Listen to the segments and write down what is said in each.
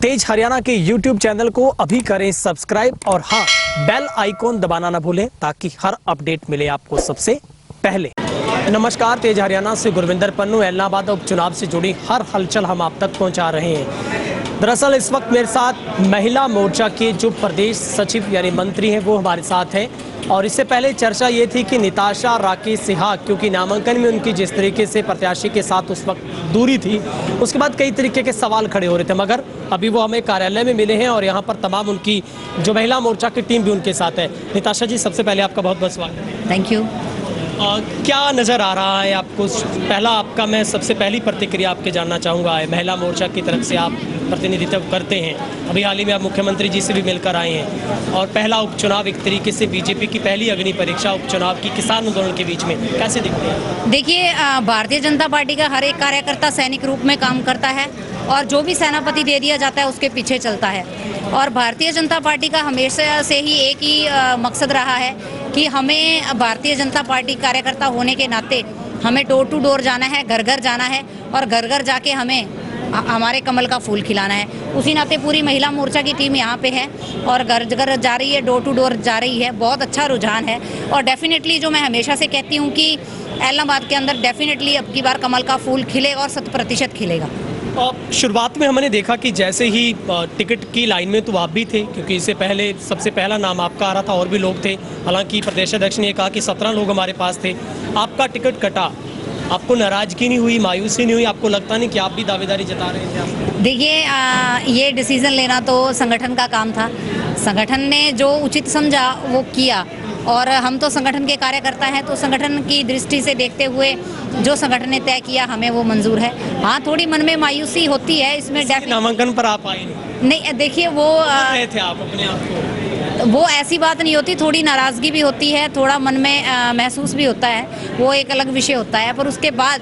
तेज हरियाणा के YouTube channel को अभी करें सब्सक्राइब और हाँ, बेल आइकॉन दबाना ना भूलें ताकि हर अपडेट मिले आपको सबसे पहले। नमस्कार, तेज हरियाणा से गुरविंदर पन्नू। इलाहाबाद उपचुनाव से जुड़ी हर हलचल हम आप तक पहुंचा रहे हैं। दरअसल इस वक्त मेरे साथ महिला मोर्चा के जो प्रदेश सचिव यानी मंत्री हैं वो हमारे साथ हैं और इससे पहले चर्चा ये थी कि निताशा राकेश सिन्हा, क्योंकि नामांकन में उनकी जिस तरीके से प्रत्याशी के साथ उस वक्त दूरी थी, उसके बाद कई तरीके के सवाल खड़े हो रहे थे, मगर अभी वो हमें कार्यालय में मिले हैं और यहाँ पर तमाम उनकी जो महिला मोर्चा की टीम भी उनके साथ है। निताशा जी, सबसे पहले आपका बहुत बहुत स्वागत है। Thank you. क्या नज़र आ रहा है आपको? पहला आपका मैं सबसे पहली प्रतिक्रिया आपके जानना चाहूँगा। महिला मोर्चा की तरफ से आप प्रतिनिधित्व करते हैं, अभी हाल ही में आप मुख्यमंत्री जी से भी मिलकर आए हैं और पहला उपचुनाव एक तरीके से बीजेपी की पहली अग्नि परीक्षा उपचुनाव की किसान आंदोलन के बीच में कैसे दिखते हैं? देखिए, भारतीय जनता पार्टी का हर एक कार्यकर्ता सैनिक रूप में काम करता है और जो भी सेनापति दे दिया जाता है उसके पीछे चलता है। और भारतीय जनता पार्टी का हमेशा से ही एक ही मकसद रहा है कि हमें भारतीय जनता पार्टी कार्यकर्ता होने के नाते हमें डोर टू डोर जाना है, घर घर जाना है और घर घर जाके हमें हमारे कमल का फूल खिलाना है। उसी नाते पूरी महिला मोर्चा की टीम यहाँ पे है और घर घर जा रही है, डोर टू डोर जा रही है। बहुत अच्छा रुझान है और डेफिनेटली जो मैं हमेशा से कहती हूँ कि इलाहाबाद के अंदर डेफिनेटली अब की बार कमल का फूल खिलेगा और 100% खिलेगा। शुरुआत में हमने देखा कि जैसे ही टिकट की लाइन में तो आप भी थे, क्योंकि इससे पहले सबसे पहला नाम आपका आ रहा था और भी लोग थे। हालांकि प्रदेश अध्यक्ष ने कहा कि 17 लोग हमारे पास थे। आपका टिकट कटा, आपको नाराजगी नहीं हुई, मायूसी नहीं हुई? आपको लगता नहीं कि आप भी दावेदारी जता रहे थे? देखिए, ये डिसीज़न लेना तो संगठन का काम था। संगठन ने जो उचित समझा वो किया और हम तो संगठन के कार्यकर्ता हैं, तो संगठन की दृष्टि से देखते हुए जो संगठन ने तय किया हमें वो मंजूर है। हाँ, थोड़ी मन में मायूसी होती है इसमें। नामांकन पर आप आए नहीं, देखिए वो थे आप अपने आप को, वो ऐसी बात नहीं होती, थोड़ी नाराज़गी भी होती है, थोड़ा मन में महसूस भी होता है, वो एक अलग विषय होता है। पर उसके बाद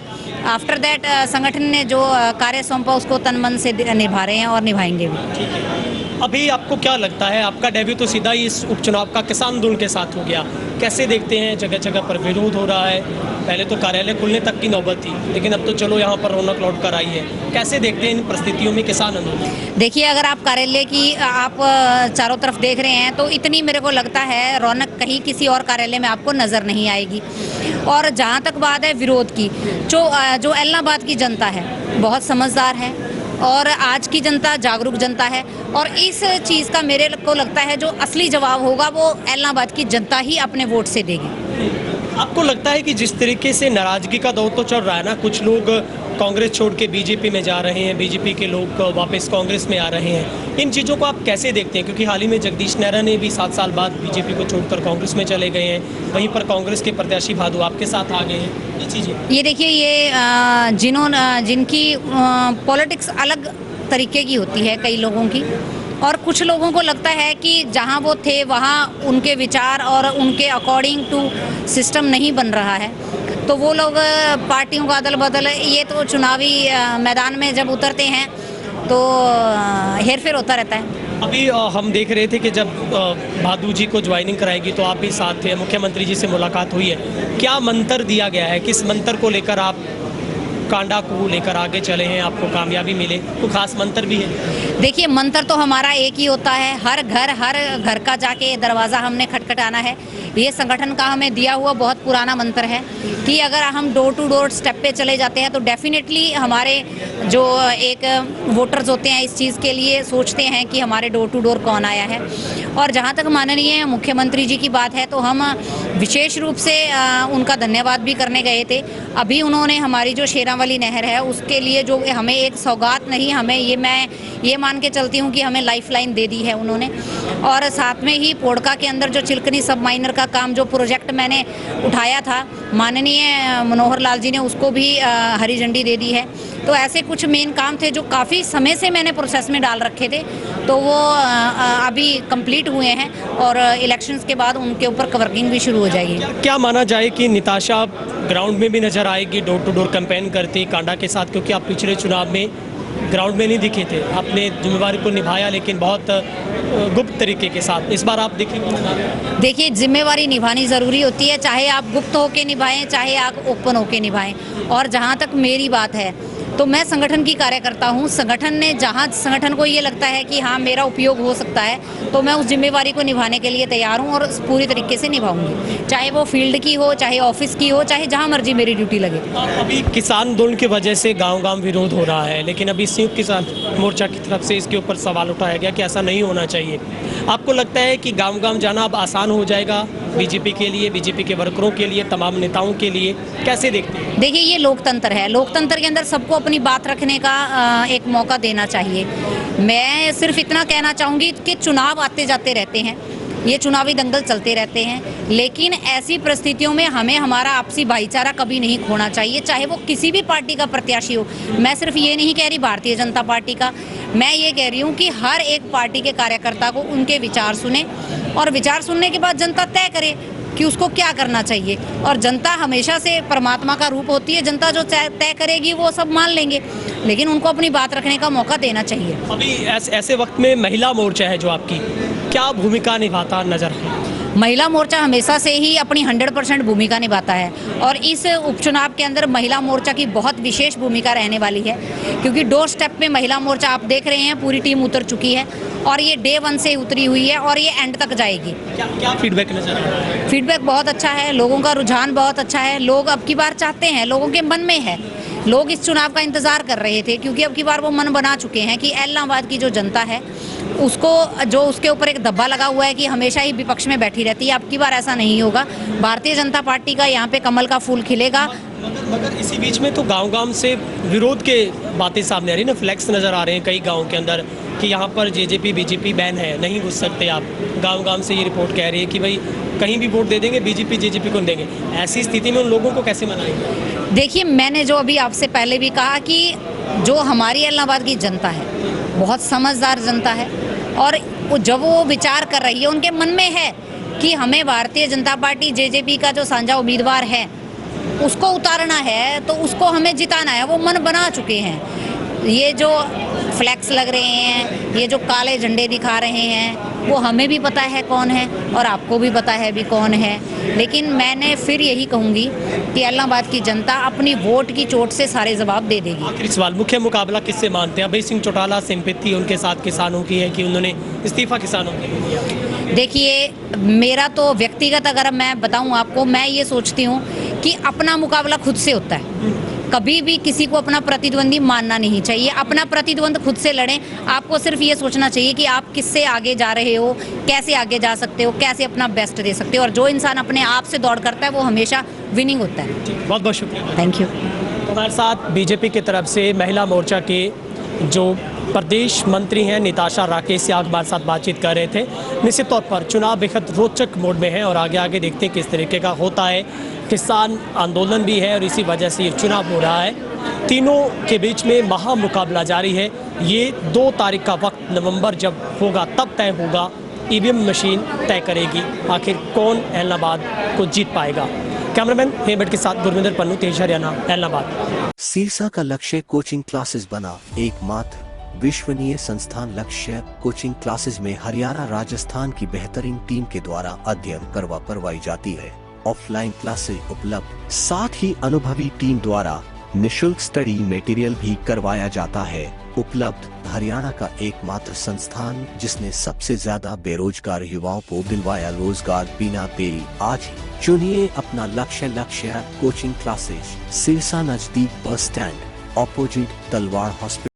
आफ्टर दैट संगठन ने जो कार्य सौंपा उसको तन मन से निभा रहे हैं और निभाएंगे भी। अभी आपको क्या लगता है, आपका डेब्यू तो सीधा ही इस उपचुनाव का किसान आंदोलन के साथ हो गया, कैसे देखते हैं? जगह जगह पर विरोध हो रहा है, पहले तो कार्यालय खुलने तक की नौबत थी, लेकिन अब तो चलो यहाँ पर रौनक लौट कर आई है। कैसे देखते हैं इन परिस्थितियों में किसान आंदोलन? देखिए, अगर आप कार्यालय की आप चारों तरफ देख रहे हैं तो इतनी मेरे को लगता है रौनक कहीं किसी और कार्यालय में आपको नज़र नहीं आएगी। और जहाँ तक बात है विरोध की, जो इलाहाबाद की जनता है बहुत समझदार है और आज की जनता जागरूक जनता है और इस चीज़ का मेरे को लगता है जो असली जवाब होगा वो इलाहाबाद की जनता ही अपने वोट से देगी। आपको लगता है कि जिस तरीके से नाराजगी का दौर तो चल रहा है ना, कुछ लोग कांग्रेस छोड़ के बीजेपी में जा रहे हैं, बीजेपी के लोग वापस कांग्रेस में आ रहे हैं, इन चीज़ों को आप कैसे देखते हैं? क्योंकि हाल ही में जगदीश नेहरा ने भी 7 साल बाद बीजेपी को छोड़कर कांग्रेस में चले गए हैं, वहीं पर कांग्रेस के प्रत्याशी भादु आपके साथ आ गए हैं। ये चीज़ें, ये देखिए, ये जिनकी पॉलिटिक्स अलग तरीके की होती है कई लोगों की, और कुछ लोगों को लगता है कि जहां वो थे वहां उनके विचार और उनके अकॉर्डिंग टू सिस्टम नहीं बन रहा है, तो वो लोग पार्टियों का अदल बदल, ये तो चुनावी मैदान में जब उतरते हैं तो हेरफेर होता रहता है। अभी हम देख रहे थे कि जब भादु जी को ज्वाइनिंग कराएगी तो आप भी साथ थे, मुख्यमंत्री जी से मुलाकात हुई है, क्या मंत्र दिया गया है? किस मंत्र को लेकर आप कांडा को लेकर आगे चले हैं, आपको कामयाबी मिले? तो खास मंत्र भी है? देखिए, मंत्र तो हमारा एक ही होता है, हर घर का जाके दरवाज़ा हमने खटखटाना है। ये संगठन का हमें दिया हुआ बहुत पुराना मंत्र है कि अगर हम डोर टू डोर स्टेप पे चले जाते हैं तो डेफिनेटली हमारे जो एक वोटर्स होते हैं इस चीज़ के लिए सोचते हैं कि हमारे डोर टू डोर कौन आया है। और जहाँ तक माननीय मुख्यमंत्री जी की बात है तो हम विशेष रूप से उनका धन्यवाद भी करने गए थे। अभी उन्होंने हमारी जो शेरावाली नहर है उसके लिए जो हमें एक सौगात नहीं, हमें मैं ये मान के चलती हूँ कि हमें लाइफलाइन दे दी है उन्होंने। और साथ में ही पोड़का के अंदर जो चिलकनी सब माइनर का काम, जो प्रोजेक्ट मैंने उठाया था, माननीय मनोहर लाल जी ने उसको भी हरी झंडी दे दी है। तो ऐसे कुछ मेन काम थे जो काफ़ी समय से मैंने प्रोसेस में डाल रखे थे, तो वो अभी कंप्लीट हुए हैं और इलेक्शंस के बाद उनके ऊपर वर्किंग भी शुरू हो जाएगी। क्या माना जाए कि निताशा ग्राउंड में भी नजर आएगी, डोर टू डोर कैंपेन करती कांडा के साथ? क्योंकि आप पिछले चुनाव में ग्राउंड में नहीं दिखे थे, आपने जिम्मेवारी को निभाया लेकिन बहुत गुप्त तरीके के साथ। इस बार आप दिखेंगे? देखिए, जिम्मेवारी निभानी ज़रूरी होती है, चाहे आप गुप्त होके निभाएं चाहे आप ओपन होके निभाएं। और जहाँ तक मेरी बात है तो मैं संगठन की कार्यकर्ता हूँ। संगठन ने जहाँ संगठन को ये लगता है कि हाँ मेरा उपयोग हो सकता है, तो मैं उस जिम्मेवारी को निभाने के लिए तैयार हूँ और पूरी तरीके से निभाऊंगी, चाहे वो फील्ड की हो, चाहे ऑफिस की हो, चाहे जहाँ मर्जी मेरी ड्यूटी लगे। अभी किसान आंदोलन की वजह से गांव-गांव विरोध हो रहा है, लेकिन अभी संयुक्त किसान मोर्चा की तरफ से इसके ऊपर सवाल उठाया गया कि ऐसा नहीं होना चाहिए। आपको लगता है कि गांव-गांव जाना अब आसान हो जाएगा बीजेपी के लिए, बीजेपी के वर्करों के लिए, तमाम नेताओं के लिए? कैसे देखते हैं? देखिए, ये लोकतंत्र है। लोकतंत्र के अंदर सबको अपनी बात रखने का एक मौका देना चाहिए। मैं सिर्फ इतना कहना चाहूँगी कि चुनाव आते जाते रहते हैं, ये चुनावी दंगल चलते रहते हैं, लेकिन ऐसी परिस्थितियों में हमें हमारा आपसी भाईचारा कभी नहीं खोना चाहिए, चाहे वो किसी भी पार्टी का प्रत्याशी हो। मैं सिर्फ ये नहीं कह रही भारतीय जनता पार्टी का, मैं ये कह रही हूँ कि हर एक पार्टी के कार्यकर्ता को उनके विचार सुने और विचार सुनने के बाद जनता तय करे कि उसको क्या करना चाहिए। और जनता हमेशा से परमात्मा का रूप होती है, जनता जो तय करेगी वो सब मान लेंगे, लेकिन उनको अपनी बात रखने का मौका देना चाहिए। अभी ऐसे वक्त में महिला मोर्चा है जो आपकी, क्या भूमिका निभाता नजर है? महिला मोर्चा हमेशा से ही अपनी 100% भूमिका निभाता है और इस उपचुनाव के अंदर महिला मोर्चा की बहुत विशेष भूमिका रहने वाली है, क्योंकि डोर स्टेप पे महिला मोर्चा आप देख रहे हैं पूरी टीम उतर चुकी है और ये डे 1 से उतरी हुई है और ये एंड तक जाएगी। क्या फीडबैक नजर आ रहा है? फीडबैक बहुत अच्छा है, लोगों का रुझान बहुत अच्छा है। लोग अब की बार चाहते हैं, लोगों के मन में है, लोग इस चुनाव का इंतजार कर रहे थे, क्योंकि अब की बार वो मन बना चुके हैं कि एलनाबाद की जो जनता है उसको, जो उसके ऊपर एक धब्बा लगा हुआ है कि हमेशा ही विपक्ष में बैठी रहती है, अब की बार ऐसा नहीं होगा। भारतीय जनता पार्टी का यहाँ पे कमल का फूल खिलेगा। मगर इसी बीच में तो गांव-गांव से विरोध के बातें सामने आ रही है ना, फ्लैक्स नजर आ रहे हैं कई गाँव के अंदर कि यहाँ पर जेजेपी बीजेपी बैन है, नहीं घुस सकते आप। गांव-गांव से ये रिपोर्ट कह रही है कि भाई कहीं भी वोट दे देंगे, बीजेपी जेजेपी को देंगे। ऐसी स्थिति में उन लोगों को कैसे मनाएंगे? देखिए, मैंने जो अभी आपसे पहले भी कहा कि जो हमारी एलनाबाद की जनता है बहुत समझदार जनता है और जब वो विचार कर रही है, उनके मन में है कि हमें भारतीय जनता पार्टी जेजेपी का जो साझा उम्मीदवार है उसको उतारना है, तो उसको हमें जिताना है, वो मन बना चुके हैं। ये जो फ्लैक्स लग रहे हैं, ये जो काले झंडे दिखा रहे हैं, वो हमें भी पता है कौन है और आपको भी पता है भी कौन है, लेकिन मैंने फिर यही कहूँगी कि एलनाबाद की जनता अपनी वोट की चोट से सारे जवाब दे देगी। आखिरी सवाल, मुख्य मुकाबला किससे मानते हैं? अभय सिंह चौटाला सिंपैथी उनके साथ किसानों की है कि उन्होंने इस्तीफा किसानों के लिए दिया? देखिए, मेरा तो व्यक्तिगत अगर मैं बताऊं आपको, मैं ये सोचती हूँ कि अपना मुकाबला खुद से होता है। कभी भी किसी को अपना प्रतिद्वंदी मानना नहीं चाहिए, अपना प्रतिद्वंद खुद से लड़ें। आपको सिर्फ ये सोचना चाहिए कि आप किससे आगे जा रहे हो, कैसे आगे जा सकते हो, कैसे अपना बेस्ट दे सकते हो, और जो इंसान अपने आप से दौड़ करता है वो हमेशा विनिंग होता है। बहुत बहुत शुक्रिया। Thank you. हमारे साथ बीजेपी की तरफ से महिला मोर्चा के जो प्रदेश मंत्री हैं निताशा राकेश से हमारे साथ बातचीत कर रहे थे। निश्चित तौर पर चुनाव बेहद रोचक मोड में है और आगे आगे देखते हैं किस तरीके का होता है। किसान आंदोलन भी है और इसी वजह से ये चुनाव हो रहा है। तीनों के बीच में महामुकाबला जारी है। ये 2 तारीख का वक्त नवंबर जब होगा तब तय होगा, ईवीएम मशीन तय करेगी आखिर कौन एलनाबाद को जीत पाएगा। कैमरामैन हेमंत के साथ गुरविंदर पन्नू, तेज हरियाणा, एलनाबाद। सिरसा का लक्ष्य कोचिंग क्लासेस बना। एकमात्र विश्वसनीय संस्थान लक्ष्य कोचिंग क्लासेस में हरियाणा राजस्थान की बेहतरीन टीम के द्वारा अध्ययन करवाई जाती है। ऑफलाइन क्लासेस उपलब्ध, साथ ही अनुभवी टीम द्वारा निशुल्क स्टडी मटेरियल भी करवाया जाता है। उपलब्ध हरियाणा का एकमात्र संस्थान जिसने सबसे ज्यादा बेरोजगार युवाओं को दिलवाया रोजगार बिना देरी। आज ही चुनिए अपना लक्ष्य कोचिंग क्लासेस, सिरसा नजदीक बस स्टैंड, ऑपोजिट तलवार हॉस्पिटल।